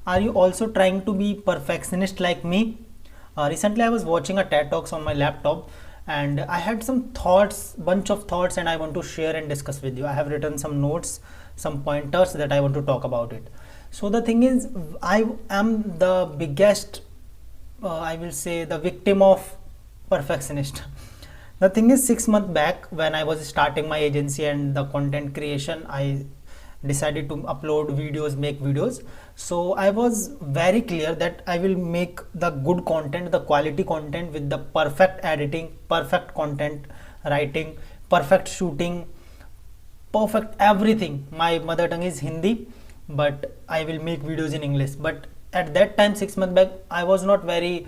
Are you also trying to be perfectionist like me? Recently I was watching a TED Talks on my laptop, and I had some thoughts, bunch of thoughts, and I want to share and discuss with you. I have written some notes, some pointers that I want to talk about it. So the thing is, I am the biggest, I will say, the victim of perfectionist. The thing is, 6 months back when I was starting my agency and the content creation, I decided to upload videos, make videos. So I was very clear that I will make the good content, the quality content, with the perfect editing, perfect content writing, perfect shooting, perfect everything. My mother tongue is Hindi, but I will make videos in English. But at that time, 6 months back, I was not very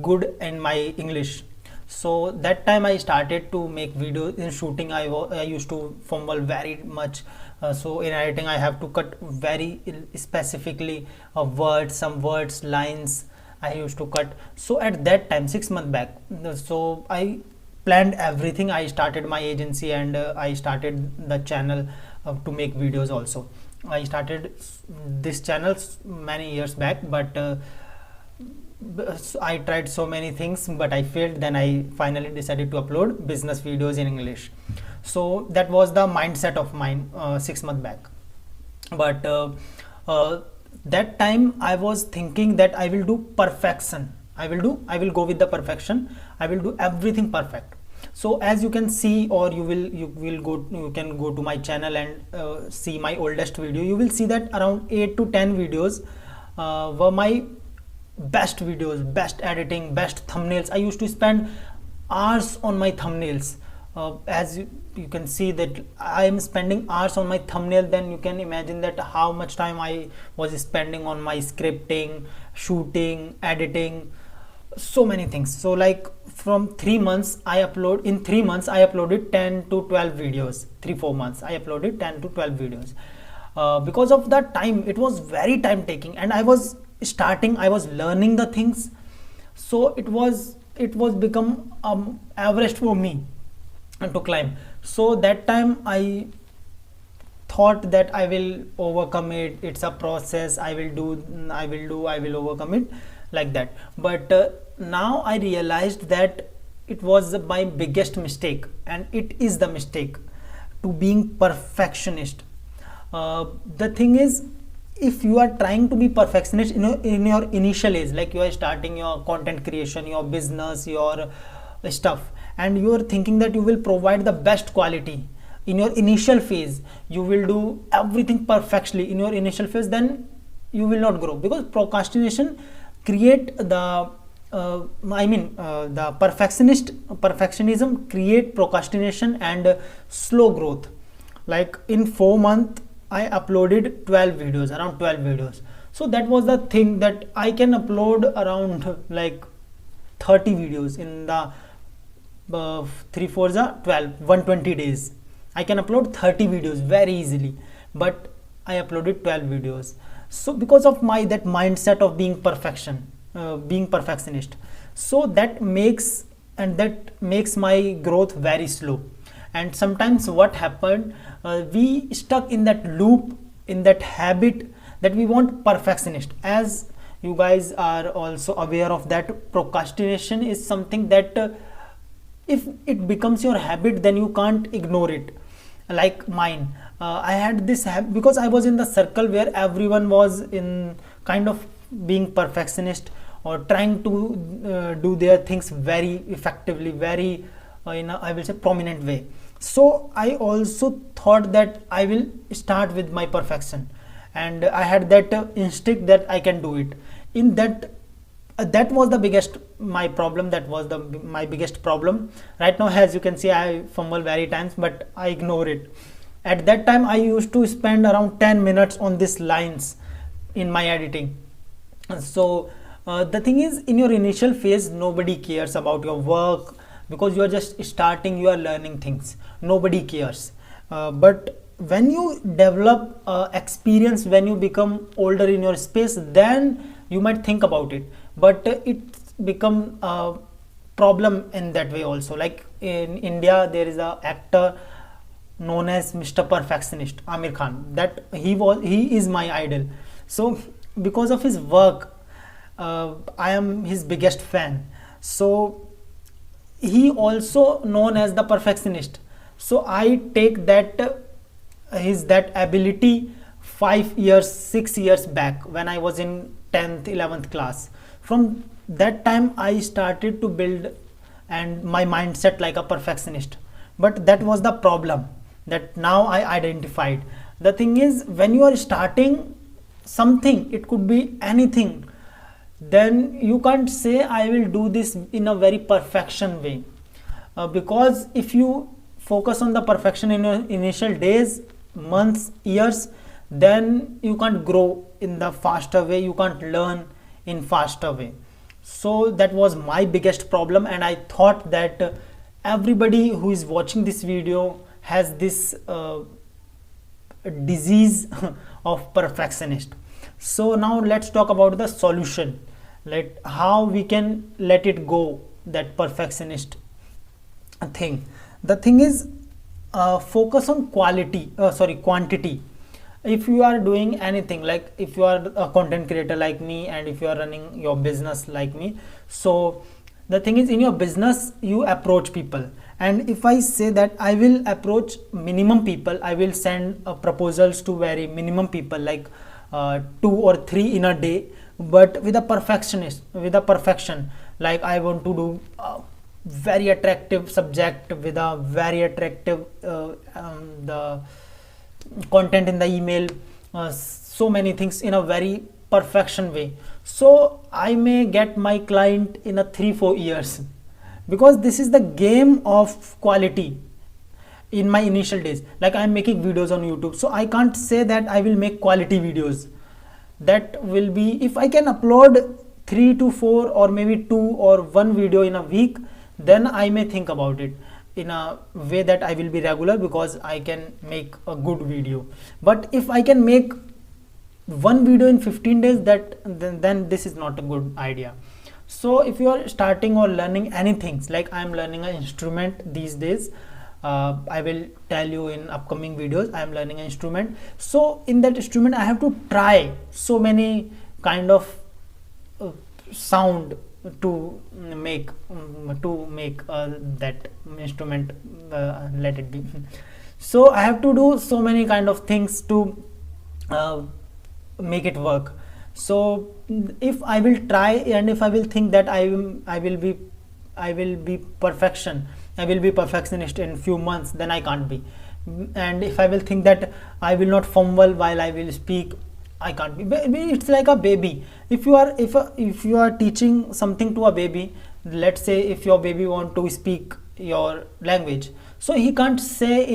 good in my English. So that time I started to make videos. In shooting, I used to fumble very much. So in editing, I have to cut very specifically words, some words, lines I used to cut. So at that time, 6 months back, so I planned everything. I started my agency, and I started the channel to make videos also. I started this channel many years back, but I tried so many things, but I failed. Then I finally decided to upload business videos in English. So that was the mindset of mine 6 months back. But that time I was thinking that I will do perfection. I will go with the perfection. I will do everything perfect. So as you can see, or you can go to my channel and see my oldest video. You will see that around 8 to 10 videos were my best videos, best editing, best thumbnails. I used to spend hours on my thumbnails. As you can see that I am spending hours on my thumbnail, then you can imagine that how much time I was spending on my scripting, shooting, editing, so many things. So like from 3 months in 3 months I uploaded 10 to 12 videos. 3-4 months I uploaded 10 to 12 videos. Because of that time, it was very time taking, and I was learning the things. So it was become Everest for me to climb. So that time I thought that I will overcome it. It's a process. I will overcome it, like that. But now I realized that it was my biggest mistake, and it is the mistake to being perfectionist. The thing is, if you are trying to be perfectionist in your initial age, like you are starting your content creation, your business, your stuff, and you are thinking that you will provide the best quality in your initial phase, you will do everything perfectly in your initial phase, then you will not grow, because procrastination create the the perfectionism create procrastination and slow growth. Like in 4 months I uploaded 12 videos, around 12 videos. So that was the thing, that I can upload around like 30 videos in the 3 4 12 120 days. I can upload 30 videos very easily, but I uploaded 12 videos. So because of that mindset of being perfectionist, so that makes my growth very slow. And sometimes what happened, we stuck in that loop, in that habit, that we want perfectionist. As you guys are also aware of that, procrastination is something that if it becomes your habit, then you can't ignore it. Like mine, I had this habit because I was in the circle where everyone was in kind of being perfectionist, or trying to do their things very effectively, very in a, I will say, prominent way. So I also thought that I will start with my perfection, and I had that instinct that I can do it. In that that was the biggest my problem. That was my biggest problem. Right now, as you can see, I fumble very times, but I ignore it. At that time, I used to spend around 10 minutes on these lines in my editing. So the thing is, in your initial phase, nobody cares about your work, because you are just starting, you are learning things, nobody cares. But when you develop experience, when you become older in your space, then you might think about it. But it's become a problem in that way also. Like in India, there is a actor known as Mr. Perfectionist, Amir Khan. That he is my idol. So because of his work, I am his biggest fan. So he also known as the perfectionist. So I take that his that ability 5 years 6 years back when I was in 10th 11th class. From that time I started to build and my mindset like a perfectionist. But that was the problem that now I identified. The thing is, when you are starting something, it could be anything, then you can't say I will do this in a very perfection way. Because if you focus on the perfection in your initial days, months, years, then you can't grow in the faster way, you can't learn in faster way. So that was my biggest problem, and I thought that everybody who is watching this video has this disease of perfectionist. So now let's talk about the solution, like how we can let it go, that perfectionist thing. The thing is, focus on quantity. If you are doing anything, like if you are a content creator like me, and if you are running your business like me, so the thing is, in your business you approach people, and if I say that I will approach minimum people, I will send proposals to very minimum people, like 2 or 3 in a day, but with a perfection, like I want to do very attractive subject with a very attractive the content in the email, so many things in a very perfection way. So I may get my client in a 3-4 years, because this is the game of quality. In my initial days, like I'm making videos on YouTube, so I can't say that I will make quality videos. That will be, if I can upload 3 to 4 or maybe 2 or 1 video in a week, then I may think about it in a way that I will be regular, because I can make a good video. But if I can make 1 video in 15 days, that then this is not a good idea. So if you are starting or learning anything, like I am learning an instrument these days, I will tell you in upcoming videos. I am learning an instrument, so in that instrument I have to try so many kind of sound to make that instrument, let it be. So I have to do so many kind of things to make it work. So if I will try, and if I will think that I will be perfectionist in few months, then I can't be. And if I will think that I will not fumble while I will speak, I can't be. It's like a baby. If you are teaching something to a baby, let's say if your baby want to speak your language, so he can't say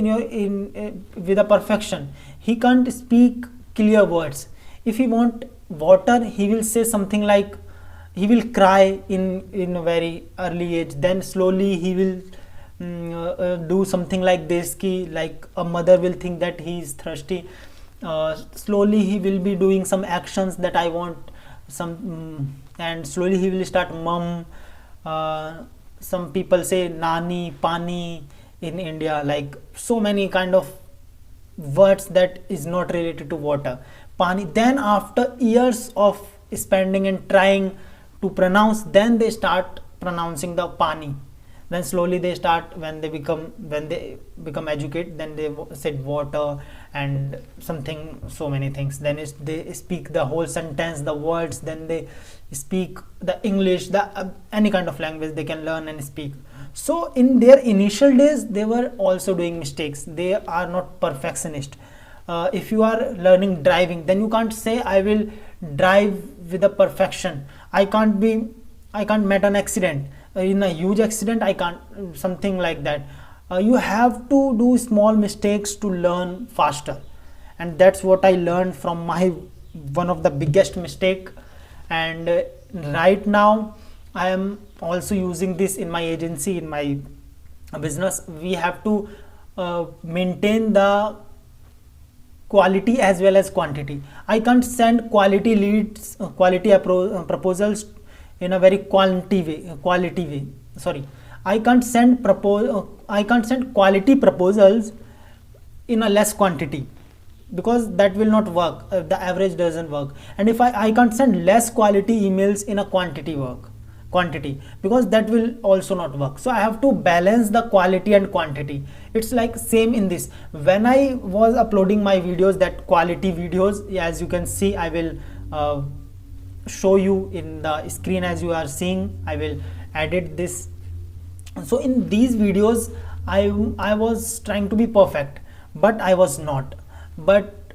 with a perfection, he can't speak clear words. If he want water, he will say something like, he will cry in a very early age, then slowly he will do something like this, like a mother will think that he is thirsty, slowly he will be doing some actions that I want some, and slowly he will start mum. Some people say nani, pani in India, like so many kind of words that is not related to water, pani. Then after years of spending and trying to pronounce, then they start pronouncing the pani. Then slowly they start, when they become educated, then they said water and something, so many things. Then they speak the whole sentence, the words, then they speak the English, any kind of language they can learn and speak. So in their initial days, they were also doing mistakes. They are not perfectionist. If you are learning driving, then you can't say I will drive with a perfection. I can't met an accident, in a huge accident I can't, something like that. You have to do small mistakes to learn faster, and that's what I learned from my one of the biggest mistake. And right now I am also using this in my agency, in my business. We have to maintain the quality as well as quantity. I can't send quality leads, proposals in a very quality way. Sorry, I can't send quality proposals in a less quantity. because that will not work. The average doesn't work. And if I can't send less quality emails in a quantity, because that will also not work. So I have to balance the quality and quantity. It's like same in this. When I was uploading my videos, that quality videos, as you can see, I will show you in the screen as you are seeing. I will edit this. So in these videos I was trying to be perfect, but I was not. But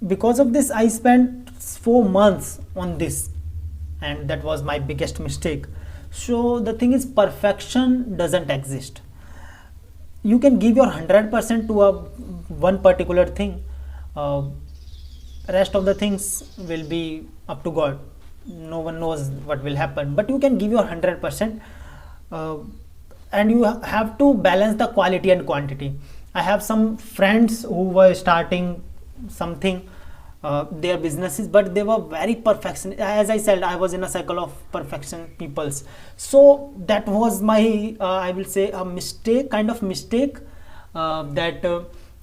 because of this I spent 4 months on this, and that was my biggest mistake. So the thing is, perfection doesn't exist. You can give your 100% to a one particular thing. Rest of the things will be up to God. No one knows what will happen, but you can give your 100%. And you have to balance the quality and quantity. I have some friends who were starting something, their businesses, but they were very perfectionist. As I said, I was in a cycle of perfection peoples. So that was my I will say a mistake, kind of mistake, that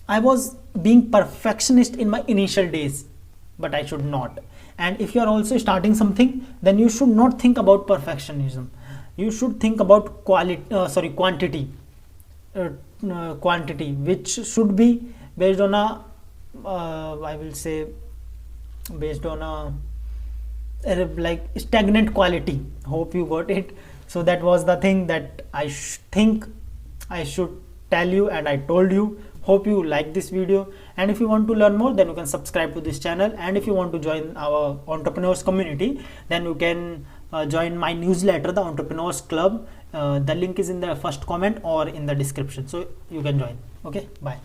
I was being perfectionist in my initial days, but I should not. And if you are also starting something, then you should not think about perfectionism. You should think about quantity, which should be based on a I will say based on a like stagnant quality. Hope you got it. So that was the thing that I think I should tell you, and I told you. Hope you like this video, and if you want to learn more, then you can subscribe to this channel. And if you want to join our entrepreneurs community, then you can join my newsletter, the Entrepreneurs Club. The link is in the first comment or in the description, so you can join. Okay, bye.